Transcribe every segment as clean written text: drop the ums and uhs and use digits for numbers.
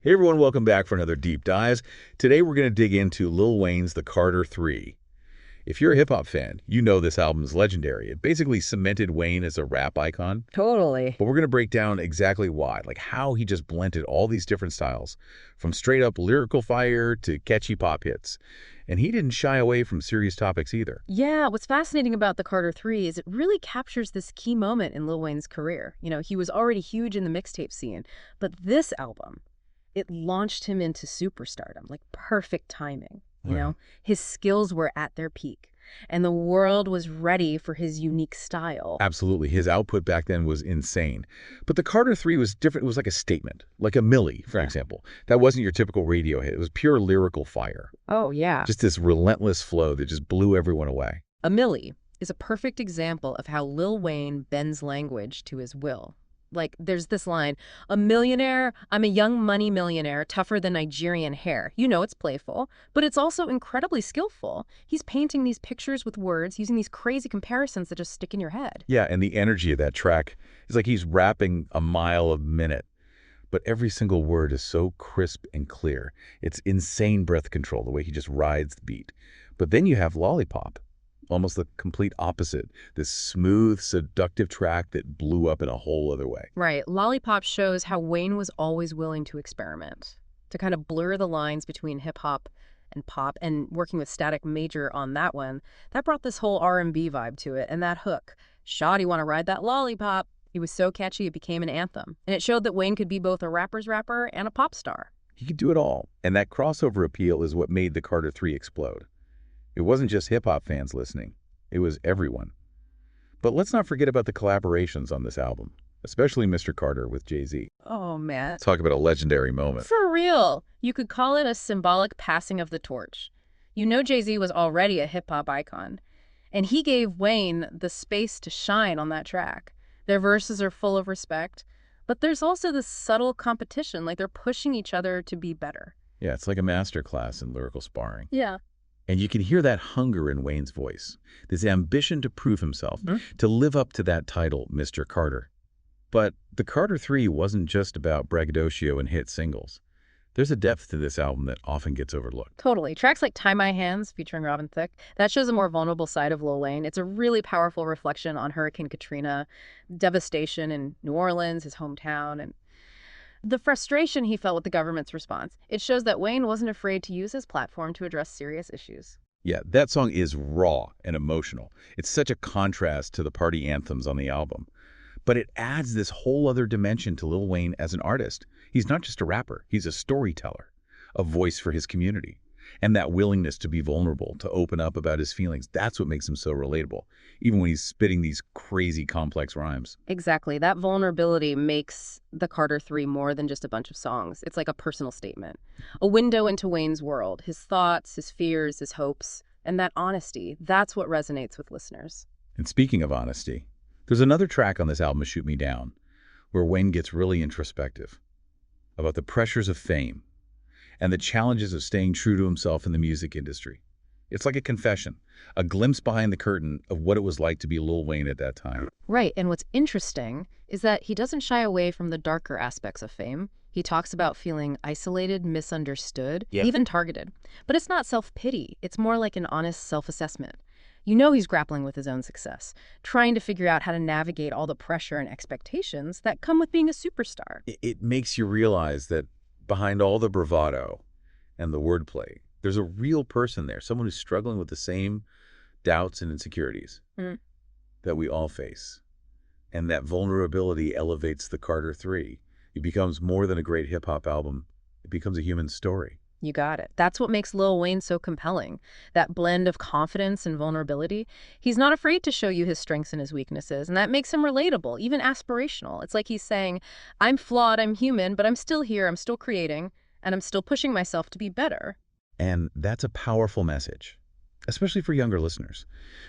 Hey everyone, welcome back for another Deep Dives. Today we're going to dig into Lil Wayne's The Carter 3. If you're a hip-hop fan, you know this album's legendary. It basically cemented Wayne as a rap icon. Totally. But we're going to break down exactly why, like how he just blended all these different styles, from straight-up lyrical fire to catchy pop hits. And he didn't shy away from serious topics either. Yeah, what's fascinating about the Carter 3 is it really captures this key moment in Lil Wayne's career. He was already huge in the mixtape scene, but this album, it launched him into superstardom, like perfect timing. Right. His skills were at their peak, and the world was ready for his unique style. Absolutely. His output back then was insane. But the Carter 3 was different. It was like a statement, like a Milli, for example. That wasn't your typical radio hit. It was pure lyrical fire. Oh, yeah. Just this relentless flow that just blew everyone away. A Milli is a perfect example of how Lil Wayne bends language to his will. Like, there's this line, "A millionaire, I'm a young money millionaire, tougher than Nigerian hair." It's playful, but it's also incredibly skillful. He's painting these pictures with words, using these crazy comparisons that just stick in your head. Yeah, and the energy of that track is like he's rapping a mile a minute. But every single word is so crisp and clear. It's insane breath control, the way he just rides the beat. But then you have Lollipop, almost the complete opposite. This smooth, seductive track that blew up in a whole other way. Right. Lollipop shows how Wayne was always willing to experiment, to kind of blur the lines between hip-hop and pop, and working with Static Major on that one, that brought this whole R&B vibe to it, and that hook, "Shawty wanna ride that lollipop," it was so catchy it became an anthem. And it showed that Wayne could be both a rapper's rapper and a pop star. He could do it all. And that crossover appeal is what made the Carter 3 explode. It wasn't just hip-hop fans listening. It was everyone. But let's not forget about the collaborations on this album, especially Mr. Carter with Jay-Z. Oh, man. Talk about a legendary moment. For real. You could call it a symbolic passing of the torch. Jay-Z was already a hip-hop icon, and he gave Wayne the space to shine on that track. Their verses are full of respect, but there's also this subtle competition, like they're pushing each other to be better. Yeah, it's like a masterclass in lyrical sparring. Yeah. And you can hear that hunger in Wayne's voice, this ambition to prove himself, to live up to that title, Mr. Carter. But the Carter 3 wasn't just about braggadocio and hit singles. There's a depth to this album that often gets overlooked. Totally. Tracks like Tie My Hands, featuring Robin Thicke, that shows a more vulnerable side of Lil Wayne. It's a really powerful reflection on Hurricane Katrina, devastation in New Orleans, his hometown, and the frustration he felt with the government's response. It shows that Wayne wasn't afraid to use his platform to address serious issues. Yeah, that song is raw and emotional. It's such a contrast to the party anthems on the album. But it adds this whole other dimension to Lil Wayne as an artist. He's not just a rapper, he's a storyteller, a voice for his community. And that willingness to be vulnerable, to open up about his feelings, that's what makes him so relatable, even when he's spitting these crazy complex rhymes. Exactly. That vulnerability makes the Carter 3 more than just a bunch of songs. It's like a personal statement, a window into Wayne's world, his thoughts, his fears, his hopes, and that honesty, that's what resonates with listeners. And speaking of honesty, there's another track on this album, Shoot Me Down, where Wayne gets really introspective about the pressures of fame and the challenges of staying true to himself in the music industry. It's like a confession, a glimpse behind the curtain of what it was like to be Lil Wayne at that time. Right, and what's interesting is that he doesn't shy away from the darker aspects of fame. He talks about feeling isolated, misunderstood, even targeted. But it's not self-pity. It's more like an honest self-assessment. He's grappling with his own success, trying to figure out how to navigate all the pressure and expectations that come with being a superstar. It makes you realize that behind all the bravado and the wordplay, there's a real person there, someone who's struggling with the same doubts and insecurities that we all face. And that vulnerability elevates the Carter 3. It becomes more than a great hip-hop album. It becomes a human story. You got it. That's what makes Lil Wayne so compelling. That blend of confidence and vulnerability. He's not afraid to show you his strengths and his weaknesses, and that makes him relatable, even aspirational. It's like he's saying, I'm flawed, I'm human, but I'm still here, I'm still creating, and I'm still pushing myself to be better. And that's a powerful message, especially for younger listeners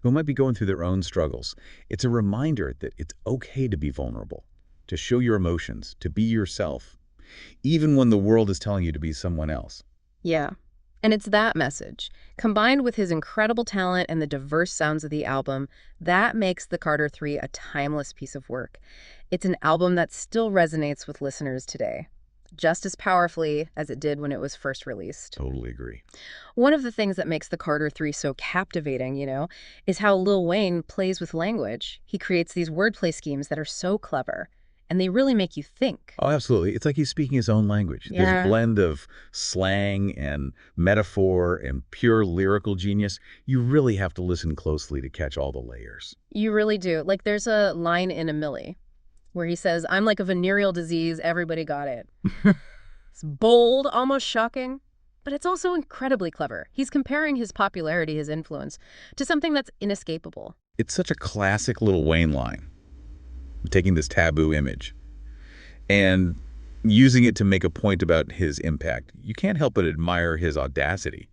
who might be going through their own struggles. It's a reminder that it's okay to be vulnerable, to show your emotions, to be yourself, even when the world is telling you to be someone else. Yeah. And it's that message, combined with his incredible talent and the diverse sounds of the album, that makes the Carter 3 a timeless piece of work. It's an album that still resonates with listeners today. just as powerfully as it did when it was first released. Totally agree. One of the things that makes the Carter Three so captivating, is how Lil Wayne plays with language. He creates these wordplay schemes that are so clever, and they really make you think. Oh, absolutely. It's like he's speaking his own language. Yeah. This blend of slang and metaphor and pure lyrical genius. You really have to listen closely to catch all the layers. You really do. Like, there's a line in a Milli where he says, "I'm like a venereal disease, everybody got it." It's bold, almost shocking, but it's also incredibly clever. He's comparing his popularity, his influence, to something that's inescapable. It's such a classic Lil Wayne line, taking this taboo image and using it to make a point about his impact. You can't help but admire his audacity,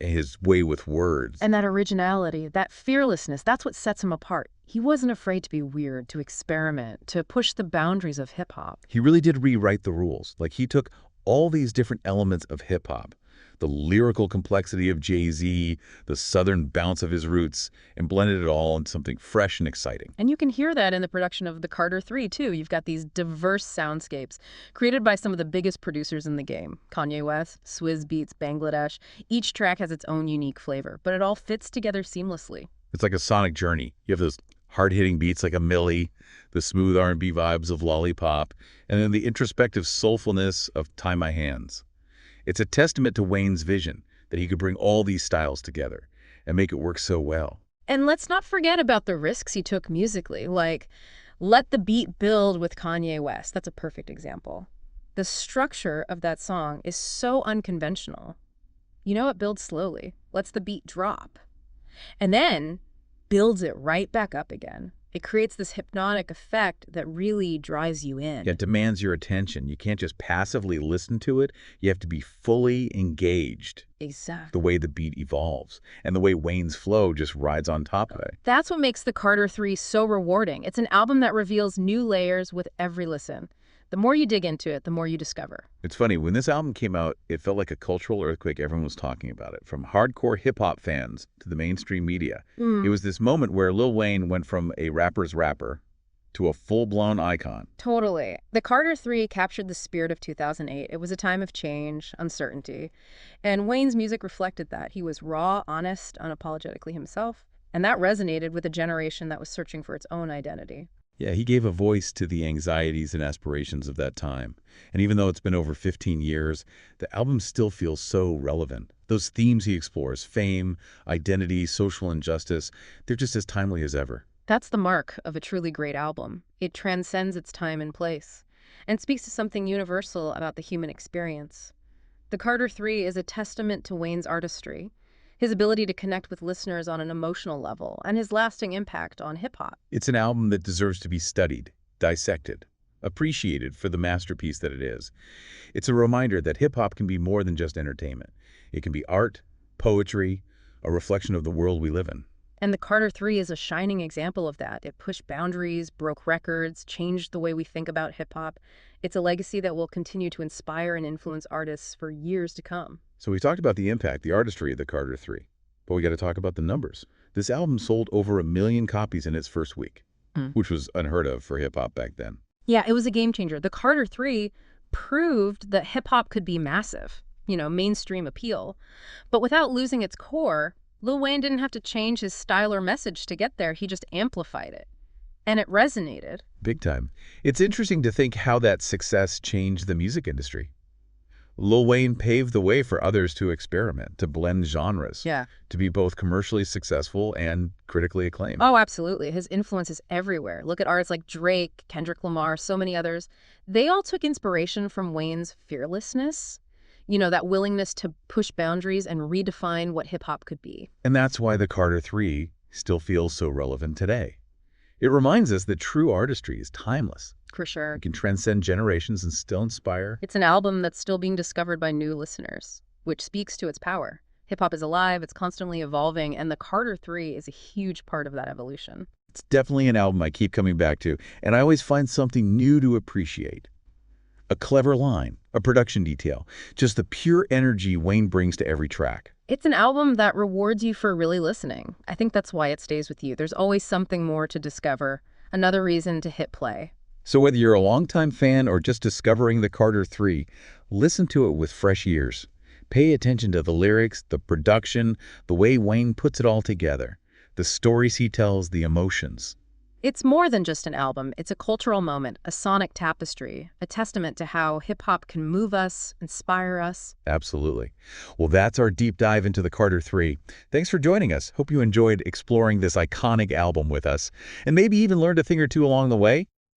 his way with words. And that originality, that fearlessness, that's what sets him apart. He wasn't afraid to be weird, to experiment, to push the boundaries of hip-hop. He really did rewrite the rules. Like, he took all these different elements of hip-hop, the lyrical complexity of Jay-Z, the southern bounce of his roots, and blended it all into something fresh and exciting. And you can hear that in the production of the Carter Three, too. You've got these diverse soundscapes created by some of the biggest producers in the game. Kanye West, Swizz Beatz, Bangladesh. Each track has its own unique flavor, but it all fits together seamlessly. It's like a sonic journey. You have those hard-hitting beats like a Milli, the smooth R&B vibes of Lollipop, and then the introspective soulfulness of Tie My Hands. It's a testament to Wayne's vision that he could bring all these styles together and make it work so well. And let's not forget about the risks he took musically, like Let the Beat Build with Kanye West. That's a perfect example. The structure of that song is so unconventional. It builds slowly, lets the beat drop, and then builds it right back up again. It creates this hypnotic effect that really drives you in. It demands your attention. You can't just passively listen to it. You have to be fully engaged. Exactly. The way the beat evolves and the way Wayne's flow just rides on top of it. That's what makes the Carter Three so rewarding. It's an album that reveals new layers with every listen. The more you dig into it, the more you discover. It's funny, when this album came out, it felt like a cultural earthquake. Everyone was talking about it, from hardcore hip-hop fans to the mainstream media. It was this moment where Lil Wayne went from a rapper's rapper to a full-blown icon. Totally. The Carter Three captured the spirit of 2008. It was a time of change, uncertainty, and Wayne's music reflected that. He was raw, honest, unapologetically himself, and that resonated with a generation that was searching for its own identity. Yeah, he gave a voice to the anxieties and aspirations of that time. And even though it's been over 15 years, the album still feels so relevant. Those themes he explores, fame, identity, social injustice, they're just as timely as ever. That's the mark of a truly great album. It transcends its time and place and speaks to something universal about the human experience. The Carter Three is a testament to Wayne's artistry, his ability to connect with listeners on an emotional level, and his lasting impact on hip-hop. It's an album that deserves to be studied, dissected, appreciated for the masterpiece that it is. It's a reminder that hip-hop can be more than just entertainment. It can be art, poetry, a reflection of the world we live in. And the Carter Three is a shining example of that. It pushed boundaries, broke records, changed the way we think about hip-hop. It's a legacy that will continue to inspire and influence artists for years to come. So we talked about the impact, the artistry of the Carter Three, but we got to talk about the numbers. This album sold over 1 million copies in its first week, which was unheard of for hip-hop back then. Yeah, it was a game changer. The Carter Three proved that hip-hop could be massive, mainstream appeal. But without losing its core, Lil Wayne didn't have to change his style or message to get there. He just amplified it. And it resonated. Big time. It's interesting to think how that success changed the music industry. Lil Wayne paved the way for others to experiment, to blend genres, to be both commercially successful and critically acclaimed. Oh, absolutely. His influence is everywhere. Look at artists like Drake, Kendrick Lamar, so many others. They all took inspiration from Wayne's fearlessness, that willingness to push boundaries and redefine what hip-hop could be. And that's why the Carter Three still feels so relevant today. It reminds us that true artistry is timeless. For sure. It can transcend generations and still inspire. It's an album that's still being discovered by new listeners, which speaks to its power. Hip-hop is alive, it's constantly evolving, and the Carter Three is a huge part of that evolution. It's definitely an album I keep coming back to, and I always find something new to appreciate. A clever line, a production detail, just the pure energy Wayne brings to every track. It's an album that rewards you for really listening. I think that's why it stays with you. There's always something more to discover, another reason to hit play. So whether you're a longtime fan or just discovering the Carter 3, listen to it with fresh ears. Pay attention to the lyrics, the production, the way Wayne puts it all together, the stories he tells, the emotions. It's more than just an album. It's a cultural moment, a sonic tapestry, a testament to how hip-hop can move us, inspire us. Absolutely. Well, that's our deep dive into the Carter 3. Thanks for joining us. Hope you enjoyed exploring this iconic album with us, and maybe even learned a thing or two along the way.